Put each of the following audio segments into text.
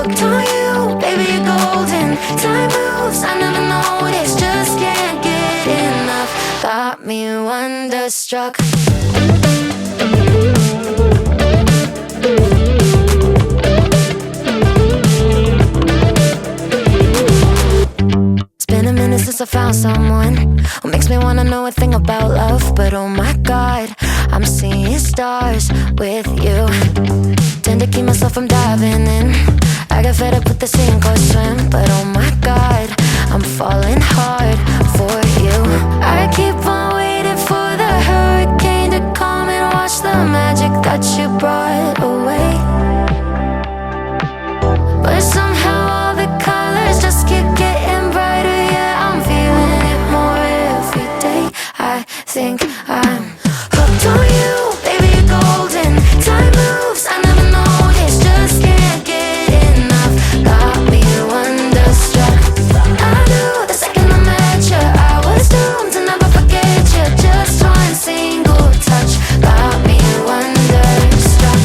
hooked on you, baby, you're golden. Time moves, I never noticed, just can't get enough. Got me wonderstruck. It's been a minute since I found someone who makes me wanna know a thing about love. But oh my God, I'm seeing stars with you. Tend to keep myself from diving in. I get fed up with the sink or swim. But oh my God, I'm falling hard for you. I keep on waiting for the hurricane to come and wash the magic that you brought away. But somehow all the colors just keep getting brighter. Yeah, I'm feeling it more every day. I think I'm hooked on you, baby, you're golden. Time moves, I never noticed, just can't get enough. Got me wonderstruck. I knew the second I met you, I was doomed to never forget you. Just one single touch got me wonderstruck.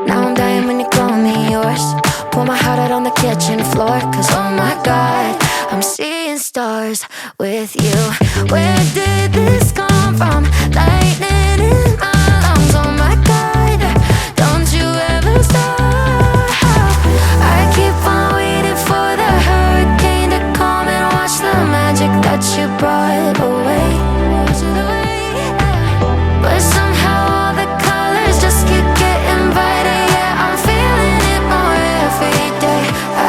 Now I'm dying when you call me yours. Pour my heart out on the kitchen floor. Cause oh my God, I'm seeing stars with you. Where did this come from? Lightning in my lungs. Oh my God, don't you ever stop. I keep on waiting for the hurricane to come and wash the magic that you brought away. But somehow all the colors just keep getting brighter. Yeah, I'm feeling it more every day. I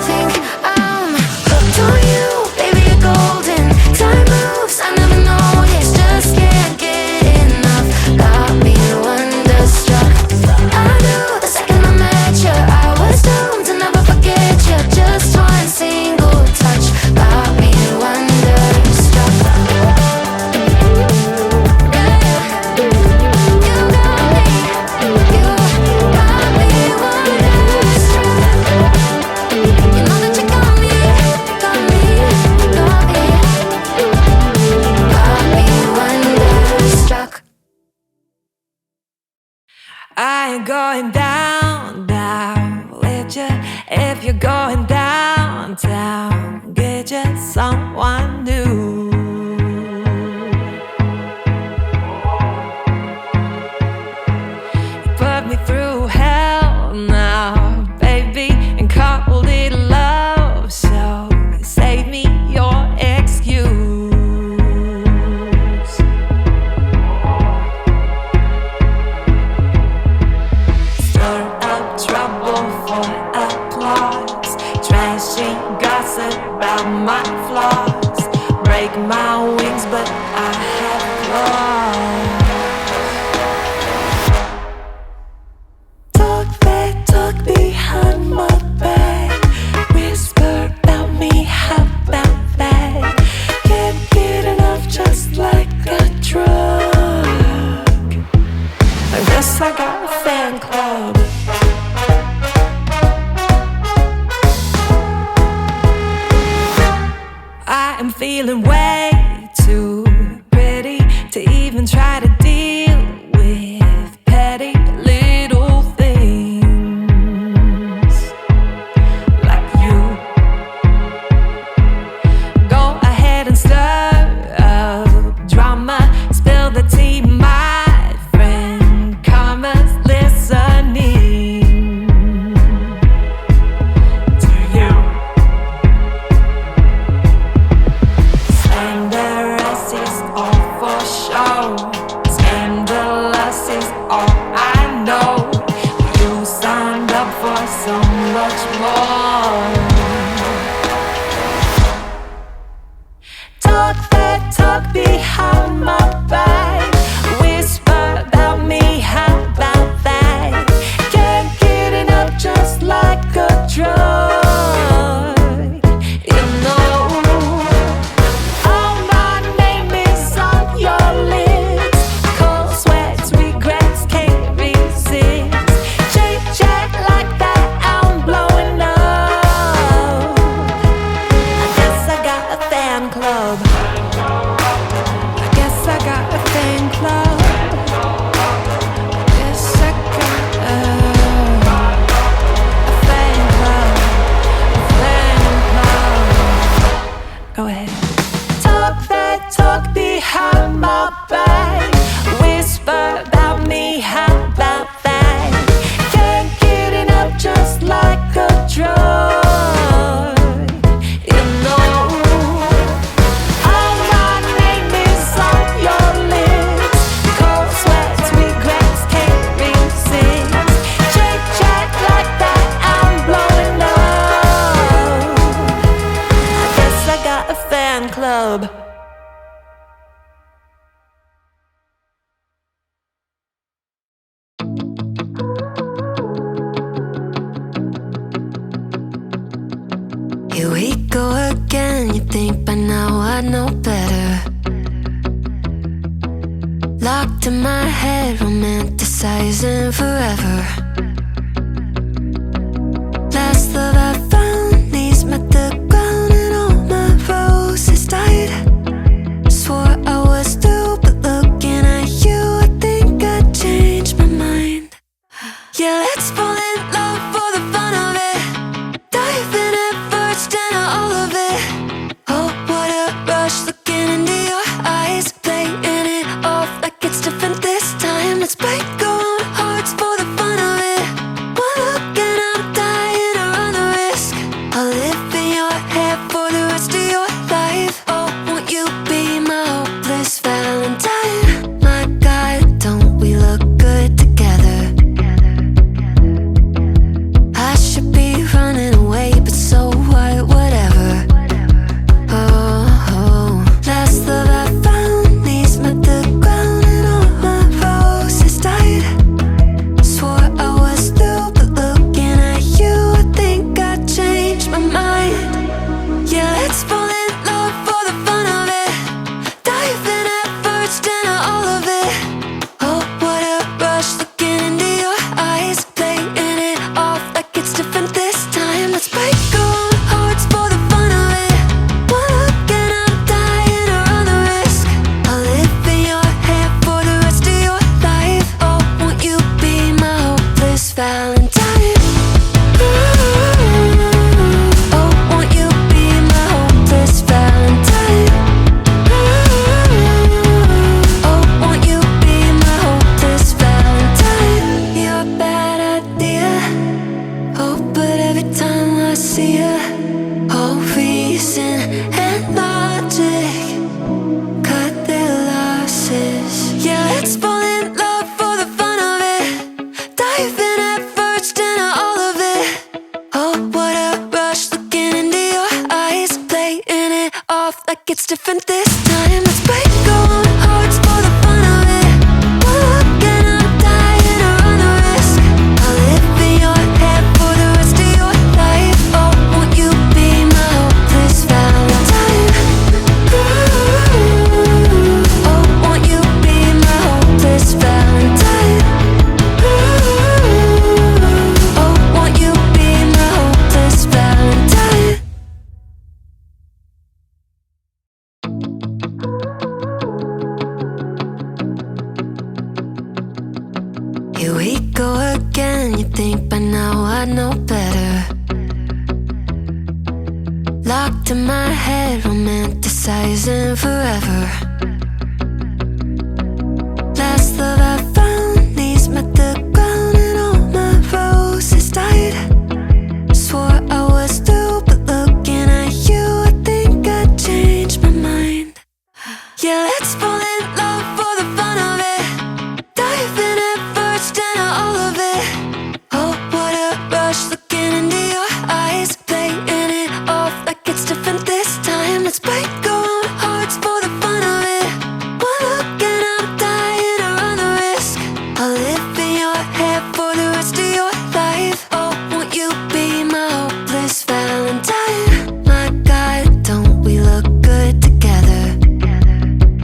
think I'm hooked on you, baby, you're golden. Time moves, I never noticed, just can't get enough. Got me wonderstruck. I knew the second I met you, I was doomed to never forget you. Just one single touch got me wonderstruck. I ain't going down, down with you. If you're going downtown, get you someone new. You put me through hell now, baby, and called it love. So save me your excuse. Stir up trouble for applause, trashy gossip about my flaws. Break my wings, but I have claws. Talk back, talk behind my back. Whisper about me, how about that? Can't get enough, just like a drug. I guess I got a fan club. I am feeling way too pretty to even try to deal with petty little things like you. Go ahead and stir up drama, spill the tea, my friend. Karma's listening to you. Slanderous is all for show. Scandalous is all I know. You signed up for so much more. Talk that talk behind my back. Whisper about me, how about that? Can't get enough, just like a drug. You know, all my name is on your lips. Cold sweats, regrets, can't resist. Chit chat like that, I'm blowing up. I guess I got a fan club. fan club. Here we go again, you think by now I know better. Locked in my head, romanticizing forever. Last love I found, knees met the ground and all my roses died. Swore I was through, but looking at you, I think I changed my mind. Yeah, let's fall in love for the fun of it. Dive in at first and all of it. Oh, what a rush, looking into your eyes, playing it off like it's different this time. Let's break our own hearts for the fun of it. One look and I'm dying to run the risk. I'll live in your head for the rest of your life. Oh, won't you be my hopeless Valentine? My God, don't we look good together? I should be running away, but so what, whatever. Oh, last love I found, knees met the ground and all my roses died. Swore I was through, but looking at you, I think I changed my mind. Yeah, let's fall in love for the fun of it. Dive in at first and all of it. Oh, what a rush, looking into your eyes, playing it off like it's different this time. Let's break our own hearts for the fun of it. One look and I'm dying to run the risk. I'll live in your head for the rest of your life. Oh, won't you be my hopeless Valentine? Oh, won't you be my hopeless Valentine? Oh, won't you be my hopeless Valentine? You're a bad idea. Oh, but every time I see you, all reason and logic cut their losses. Yeah, let's fall in love for the fun of it. Dive in at first and all of it. Oh, what a rush, looking into your eyes, playing it off like it's different this time. Let's break our own hearts for the fun of it. One look and I'm dying to run the risk. I'll live in your head for the rest of your life. Oh, won't you be my hopeless Valentine? Oh, won't you be my hopeless Valentine? Oh, won't you be my hopeless Valentine? Here we go again, you think by now I know better. Locked in my head, romanticizing forever.